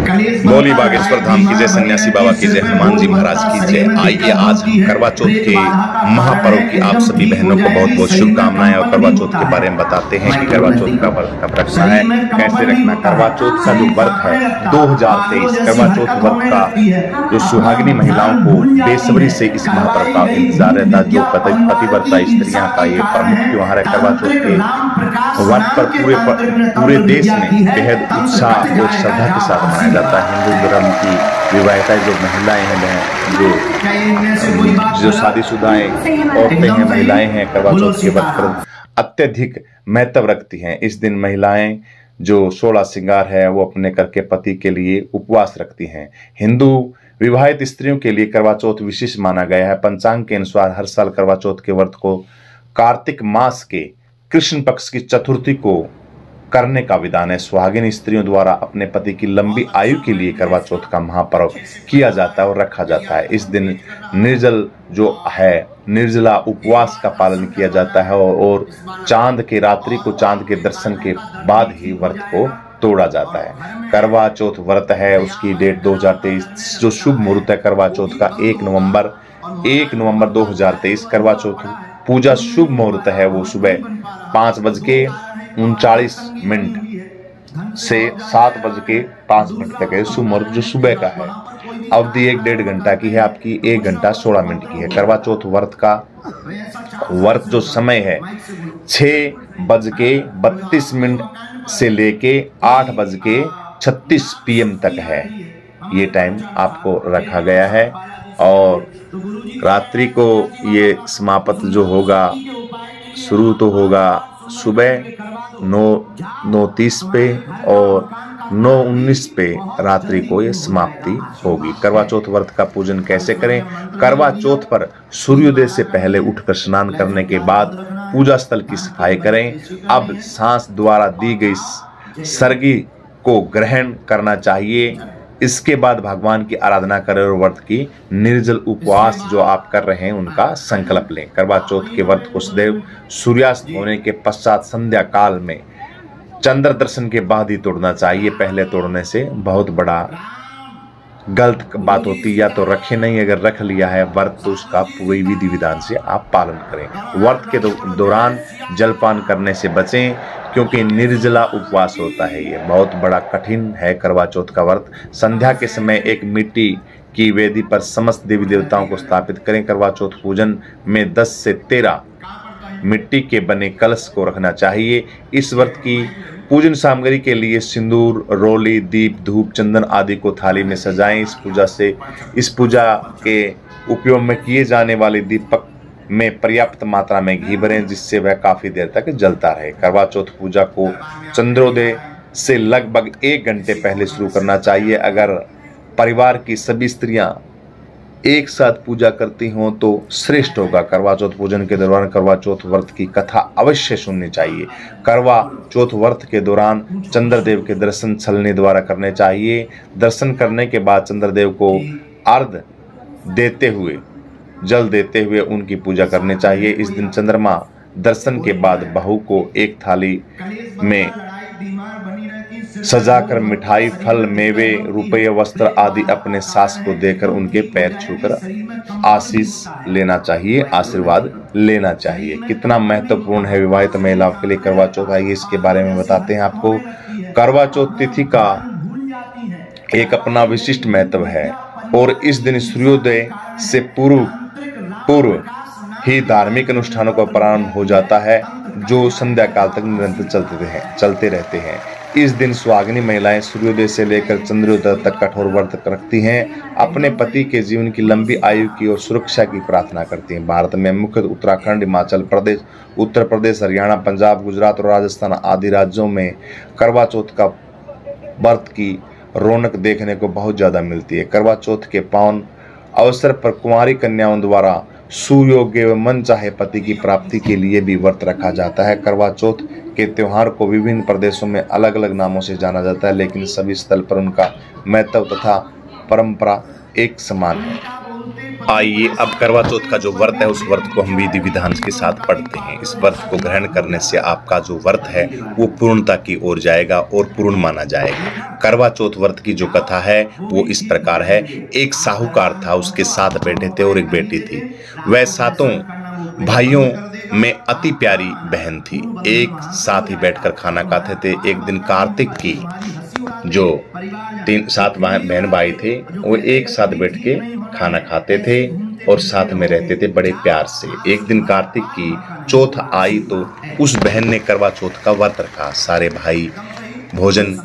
बोली बागेश्वर धाम की जय, सन्यासी बाबा की जय, हनुमान जी महाराज की जय। आइए आज हम करवा चौथ के महापर्व की आप सभी बहनों को बहुत बहुत शुभकामनाएं और करवा चौथ के बारे में बताते हैं कि करवा चौथ का व्रत कब रखना है, कैसे रखना। करवा चौथ का जो व्रत है 2023 करवा चौथ व्रत का जो सुहागिनी महिलाओं को बेसब्री से इस महापर्व का इंतजार रहता, जो पतिव्रता स्त्रियां का ये प्रमुख त्योहार है। करवा चौथ के व्रत पर पूरे देश में बेहद उत्साह और श्रद्धा के साथ मनाया जाता है। हिंदू धर्म की विवाहिता जो महिलाएं हैं, जो शादीशुदाएं औरतें हैं, महिलाएं हैं, करवा चौथ के व्रत पर अत्यधिक महत्व रखती हैं। इस दिन महिलाएं जो 16 श्रृंगार है वो अपने करके पति के लिए उपवास रखती हैं। हिंदू विवाहित स्त्रियों के लिए करवा चौथ विशेष माना गया है। पंचांग के अनुसार हर साल करवा चौथ के व्रत को कार्तिक मास के कृष्ण पक्ष की चतुर्थी को करने का विधान है। सुहागिन स्त्रियों द्वारा अपने पति की लंबी आयु के लिए करवा चौथ का महापर्व किया जाता है और रखा जाता है। इस दिन निर्जल जो है निर्जला उपवास का पालन किया जाता है और चांद के रात्रि को चांद के दर्शन के बाद ही व्रत को तोड़ा जाता है। करवा चौथ व्रत है उसकी डेट 2023 जो शुभ मुहूर्त है करवा चौथ का 1 नवंबर 2023 करवा चौथ पूजा शुभ मुहूर्त है वो सुबह 5:39 से 7:05 तक है। शुभ मुहूर्त जो सुबह का है, अवधि 1-1.5 घंटा की है, आपकी 1 घंटा 16 मिनट की है। करवा चौथ व्रत जो समय है 6:32 से लेके 8:36 PM तक है। ये टाइम आपको रखा गया है और रात्रि को ये समाप्त जो होगा, शुरू तो होगा सुबह 9:30 पे और 9:19 पे रात्रि को ये समाप्ति होगी। करवा चौथ व्रत का पूजन कैसे करें? करवा चौथ पर सूर्योदय से पहले उठकर स्नान करने के बाद पूजा स्थल की सफाई करें। अब सांस द्वारा दी गई सर्गी को ग्रहण करना चाहिए। इसके बाद भगवान की आराधना करें और व्रत की निर्जल उपवास जो आप कर रहे हैं उनका संकल्प लें। करवा चौथ के व्रत को सदैव सूर्यास्त होने के पश्चात संध्या काल में चंद्र दर्शन के बाद ही तोड़ना चाहिए। पहले तोड़ने से बहुत बड़ा गलत बात होती, या तो रखे नहीं, अगर रख लिया है व्रत तो उसका पूरी विधि विधान से आप पालन करें। व्रत के दौरान जलपान करने से बचें क्योंकि निर्जला उपवास होता है। ये बहुत बड़ा कठिन है करवा चौथ का व्रत। संध्या के समय एक मिट्टी की वेदी पर समस्त देवी देवताओं को स्थापित करें। करवा चौथ पूजन में 10 से 13 मिट्टी के बने कलश को रखना चाहिए। इस व्रत की पूजन सामग्री के लिए सिंदूर, रोली, दीप, धूप, चंदन आदि को थाली में सजाएं। इस पूजा के उपयोग में किए जाने वाले दीपक में पर्याप्त मात्रा में घी भरें जिससे वह काफी देर तक जलता रहे। करवा चौथ पूजा को चंद्रोदय से लगभग 1 घंटे पहले शुरू करना चाहिए। अगर परिवार की सभी स्त्रियां एक साथ पूजा करती हों तो श्रेष्ठ होगा। करवा चौथ पूजन के दौरान करवा चौथ व्रत की कथा अवश्य सुननी चाहिए। करवा चौथ व्रत के दौरान चंद्रदेव के दर्शन छलनी द्वारा करने चाहिए। दर्शन करने के बाद चंद्रदेव को अर्घ देते हुए जल देते हुए उनकी पूजा करनी चाहिए। इस दिन चंद्रमा दर्शन के बाद बहू को एक थाली में सजाकर मिठाई, फल, मेवे, रुपये, वस्त्र आदि अपने सास को देकर उनके पैर छूकर आशीर्वाद लेना चाहिए। कितना महत्वपूर्ण है विवाहित महिलाओं के लिए करवा चौथ, आइए इसके बारे में बताते हैं आपको। करवा चौथ तिथि का एक अपना विशिष्ट महत्व है और इस दिन सूर्योदय से पूर्व ही धार्मिक अनुष्ठानों का प्रारंभ हो जाता है जो संध्या काल तक निरंतर चलते रहते हैं। इस दिन सुहागिनी महिलाएं सूर्योदय से लेकर चंद्रोदय तक कठोर व्रत रखती हैं। अपने पति के जीवन की लंबी आयु की और सुरक्षा की प्रार्थना करती हैं। भारत में मुख्य उत्तराखंड, हिमाचल प्रदेश, उत्तर प्रदेश, हरियाणा, पंजाब, गुजरात और राजस्थान आदि राज्यों में करवा चौथ का व्रत की रौनक देखने को बहुत ज्यादा मिलती है। करवा चौथ के पावन अवसर पर कुंवारी कन्याओं द्वारा सुयोग्य व मन चाहे पति की प्राप्ति के लिए भी व्रत रखा जाता है। करवा चौथ के त्योहार को विभिन्न प्रदेशों में अलग अलग नामों से जाना जाता है, लेकिन सभी स्थल पर उनका महत्व तथा परंपरा एक समान है। आइए अब करवा चौथ का जो व्रत है उस व्रत को हम विधि विधान के साथ पढ़ते हैं। इस व्रत को ग्रहण करने से आपका जो व्रत है वो पूर्णता की ओर जाएगा और पूर्ण माना जाएगा। करवा चौथ व्रत की जो कथा है वो इस प्रकार है। एक साहूकार था, उसके 7 बेटे थे और एक बेटी थी। वह 7 भाइयों में अति प्यारी बहन थी। एक साथ ही बैठकर खाना खाते थे। एक दिन कार्तिक की जो 7 बहन भाई थे वो एक साथ बैठ के खाना खाते थे और साथ में रहते थे बड़े प्यार से। एक दिन कार्तिक की चौथ आई तो उस बहन ने करवा चौथ का व्रत रखा। सारे भाई भोजन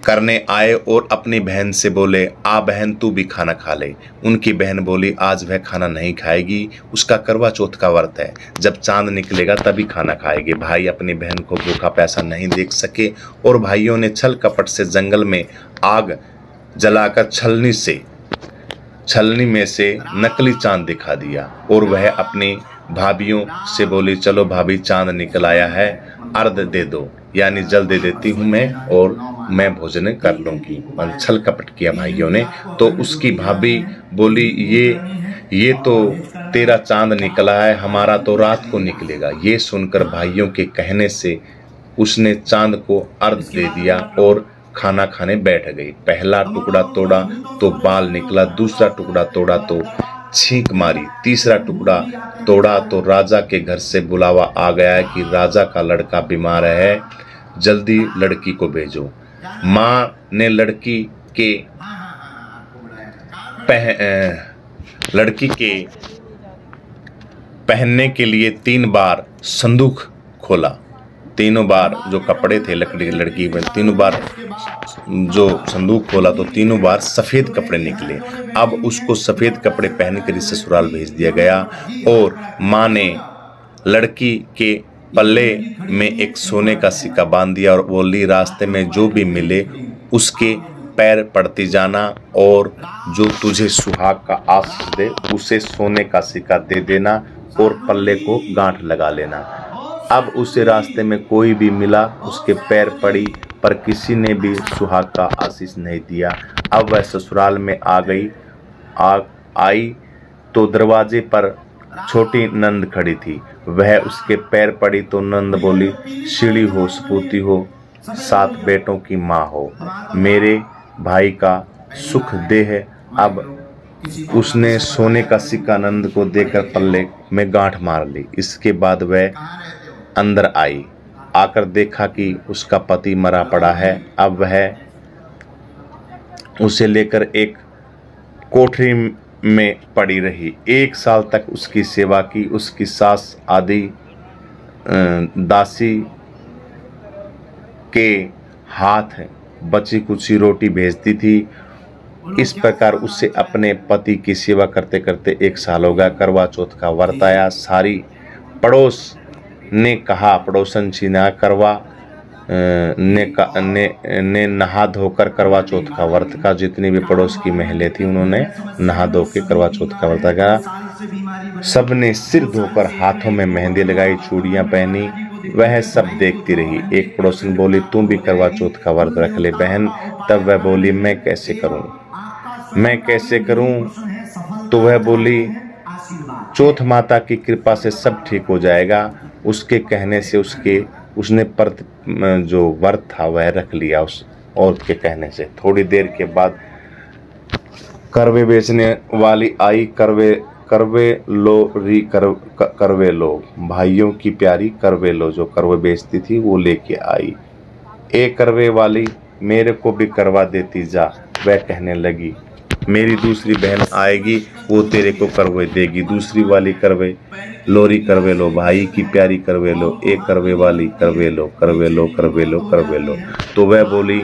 करने आए और अपनी बहन से बोले, आ बहन तू भी खाना खा ले। उनकी बहन बोली, आज वह खाना नहीं खाएगी, उसका करवा चौथ का व्रत है, जब चांद निकलेगा तभी खाना खाएगी। भाई अपनी बहन को भूखा प्यासा नहीं देख सके और भाइयों ने छल कपट से जंगल में आग जलाकर छलनी में से नकली चांद दिखा दिया और वह अपनी भाभियों से बोली, चलो भाभी चांद निकल आया है, अर्ध दे दो, यानी जल दे देती हूँ मैं और मैं भोजन कर लूंगी। छल कपट किया भाइयों ने। तो उसकी भाभी बोली, ये तो तेरा चांद निकला है, हमारा तो रात को निकलेगा। ये सुनकर भाइयों के कहने से उसने चांद को अर्ध दे दिया और खाना खाने बैठ गई। पहला टुकड़ा तोड़ा तो बाल निकला, दूसरा टुकड़ा तोड़ा तो छींक मारी, तीसरा टुकड़ा तोड़ा तो राजा के घर से बुलावा आ गया कि राजा का लड़का बीमार है, जल्दी लड़की को भेजो। माँ ने लड़की के पहनने के लिए 3 बार संदूक खोला। तीनों बार जो कपड़े थे लड़की में, तीनों बार जो संदूक खोला तो तीनों बार सफेद कपड़े निकले। अब उसको सफेद कपड़े पहनकर ससुराल भेज दिया गया और माँ ने लड़की के पल्ले में एक सोने का सिक्का बांध दिया और बोली, रास्ते में जो भी मिले उसके पैर पड़ती जाना और जो तुझे सुहाग का आशीष दे उसे सोने का सिक्का दे देना और पल्ले को गांठ लगा लेना। अब उसे रास्ते में कोई भी मिला उसके पैर पड़ी, पर किसी ने भी सुहाग का आशीष नहीं दिया। अब वह ससुराल में आई तो दरवाजे पर छोटी नंद खड़ी थी। वह उसके पैर पड़ी तो नंद बोली, सीढ़ी हो सपूती हो, 7 बेटों की माँ हो, मेरे भाई का सुख देह। अब उसने सोने का सिक्का नंद को देकर पल्ले में गांठ मार ली। इसके बाद वह अंदर आई, आकर देखा कि उसका पति मरा पड़ा है। अब वह उसे लेकर एक कोठरी में पड़ी रही। 1 साल तक उसकी सेवा की। उसकी सास आदि दासी के हाथ बची कुची रोटी भेजती थी। इस प्रकार उससे अपने पति की सेवा करते करते 1 साल हो गया। करवा चौथ का व्रत आया। सारी पड़ोस ने कहा, पड़ोसन छीना करवा ने नहा धोकर करवा चौथ का व्रत का। जितनी भी पड़ोस की महिलाएं थी उन्होंने नहा धो के करवा चौथ का व्रत करा। सब ने सिर धोकर हाथों में मेहंदी लगाई, चूड़ियां पहनी। वह सब देखती रही। एक पड़ोसन बोली, तुम भी करवा चौथ का व्रत रख ले बहन। तब वह बोली, मैं कैसे करूं? तो वह बोली, चौथ माता की कृपा से सब ठीक हो जाएगा। उसके कहने से उसने जो व्रत था वह रख लिया उस औरत के कहने से। थोड़ी देर के बाद करवे बेचने वाली आई। करवे लो भाइयों की प्यारी करवे लो, जो करवे बेचती थी वो लेके आई। ए करवे वाली, मेरे को भी करवा देती जा। वह कहने लगी, मेरी दूसरी बहन आएगी वो तेरे को करवे देगी। दूसरी वाली करवे लो, भाई की प्यारी करवे लो, एक करवे वाली करवे लो। तो वह बोली,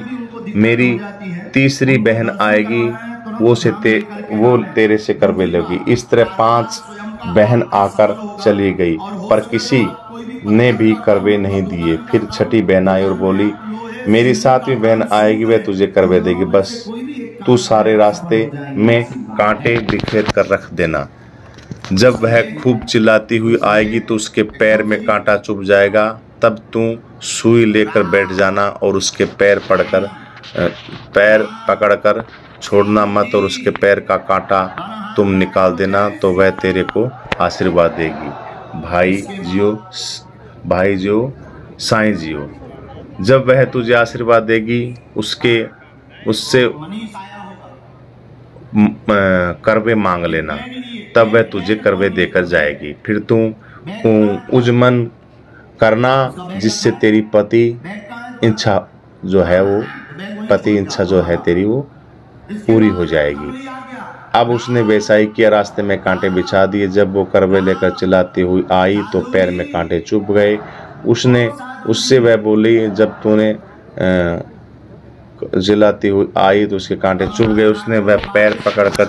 मेरी तीसरी बहन आएगी वो तेरे से करवे लेगी। इस तरह 5 बहन आकर चली गई, पर किसी ने भी करवे नहीं दिए। फिर छठी बहन आई और बोली, मेरी 7वीं बहन आएगी, वह तुझे करवे देगी, बस तू सारे रास्ते में कांटे बिखेर कर रख देना। जब वह खूब चिल्लाती हुई आएगी तो उसके पैर में कांटा चुभ जाएगा, तब तू सुई लेकर बैठ जाना और उसके पैर पड़कर पैर पकड़कर छोड़ना मत और उसके पैर का कांटा तुम निकाल देना, तो वह तेरे को आशीर्वाद देगी। भाई जियो साईं जियो। जब वह तुझे आशीर्वाद देगी, उससे करवे मांग लेना, तब वह तुझे करवे देकर जाएगी। फिर तू उजमन करना, जिससे तेरी पति इच्छा जो है तेरी वो पूरी हो जाएगी। अब उसने वैसा ही किया, रास्ते में कांटे बिछा दिए। जब वो करवे लेकर चिल्लाती हुई आई तो पैर में कांटे चुभ गए। उससे वह बोली, जब तूने चिल्लाती हुई आई तो उसके कांटे चुभ गए। उसने वह पैर पकड़कर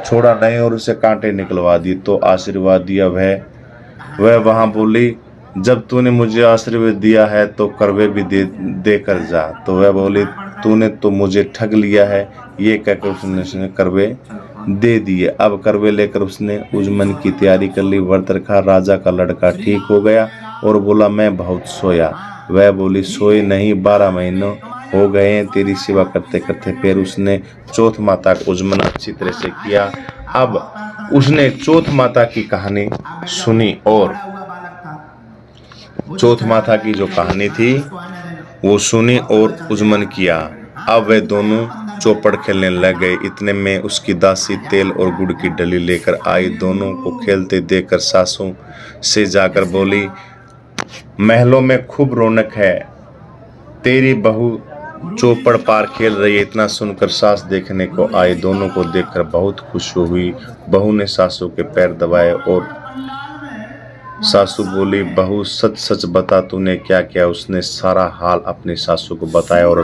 छोड़ा नहीं और उसे कांटे निकलवा दिए तो आशीर्वाद दिया। वह वहां बोली, जब तूने मुझे आशीर्वाद दिया है तो करवे भी दे कर जा। तो वह बोली, तूने तो मुझे ठग लिया है। ये कहकर उसने करवे दे दिए। अब करवे लेकर उसने उजमन की तैयारी कर ली। व्रत रखा। राजा का लड़का ठीक हो गया और बोला, मैं बहुत सोया। वह बोली, सोए नहीं, 12 महीनों हो गए हैं तेरी सेवा करते करते। फिर उसने चौथ माता का उजमन अच्छी तरह से किया। अब उसने चौथ माता की कहानी सुनी और चौथ माता की जो कहानी थी वो सुनी और उजमन किया। अब वे दोनों चौपड़ खेलने लग गए। इतने में उसकी दासी तेल और गुड़ की डली लेकर आई। दोनों को खेलते देखकर सासों से जाकर बोली, महलों में खूब रौनक है, तेरी बहू चौपड़ पार खेल रही है। इतना सुनकर सास देखने को आई। दोनों को देखकर बहुत खुश हुई। बहू ने सासू के पैर दबाए और सासू बोली, बहू सच सच बता तूने क्या किया। उसने सारा हाल अपनी सासू को बताया और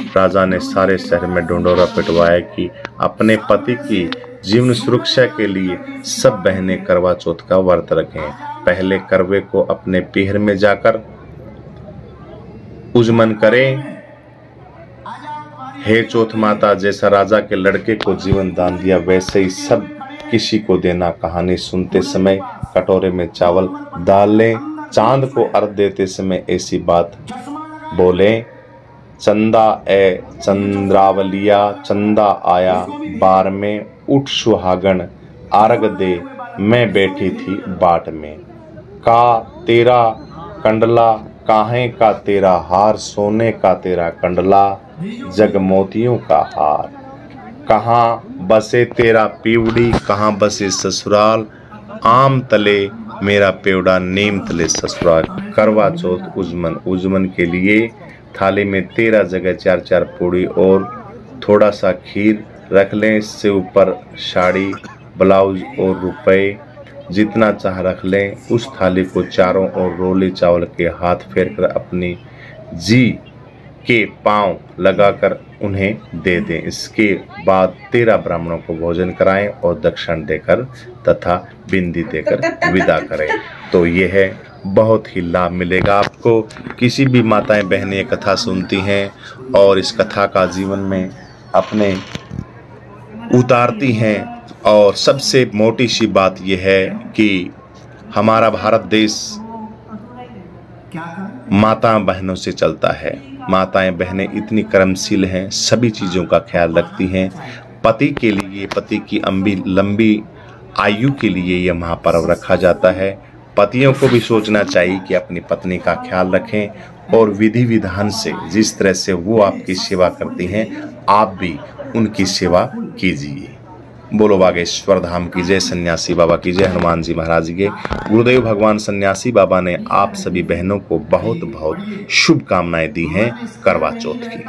राजा ने सारे शहर में ढिंढोरा पिटवाया कि अपने पति की जीवन सुरक्षा के लिए सब बहनें करवा चौथ का व्रत रखें। पहले करवे को अपने पीहर में जाकर उजमन करें। हे चौथ माता, जैसा राजा के लड़के को जीवन दान दिया वैसे ही सब किसी को देना। कहानी सुनते समय कटोरे में चावल डाल लें। चांद को अर्घ देते समय ऐसी बात बोले, चंदा ए चंद्रावलिया, चंदा आया बार में, उठ सुहागन अर्घ दे, मैं बैठी थी बाट में। का तेरा कंडला, काहे का तेरा हार, सोने का तेरा कंडला, जग मोतियों का हार। कहाँ बसे तेरा पीवड़ी, कहाँ बसे ससुराल, आम तले मेरा पेवड़ा, नीम तले ससुराल। करवा चौथ उजमन के लिए थाली में 13 जगह 4-4 पूड़ी और थोड़ा सा खीर रख लें। इससे ऊपर साड़ी, ब्लाउज और रुपए जितना चाह रख लें। उस थाली को चारों ओर रोली चावल के हाथ फेरकर अपनी जी के पांव लगाकर उन्हें दे दें। इसके बाद 13 ब्राह्मणों को भोजन कराएं और दक्षिण देकर तथा बिंदी देकर विदा करें। तो यह है, बहुत ही लाभ मिलेगा आपको। किसी भी माताएं बहनें ये कथा सुनती हैं और इस कथा का जीवन में अपने उतारती हैं। और सबसे मोटी सी बात यह है कि हमारा भारत देश माता बहनों से चलता है। माताएं बहनें इतनी कर्मशील हैं, सभी चीज़ों का ख्याल रखती हैं। पति के लिए, पति की लंबी आयु के लिए यह महापर्व रखा जाता है। पतियों को भी सोचना चाहिए कि अपनी पत्नी का ख्याल रखें और विधि विधान से जिस तरह से वो आपकी सेवा करती हैं आप भी उनकी सेवा कीजिए। बोलो बागेश्वर धाम की जय, सन्यासी बाबा की जय, हनुमान जी महाराज के। गुरुदेव भगवान सन्यासी बाबा ने आप सभी बहनों को बहुत बहुत शुभकामनाएं दी हैं करवा चौथ की।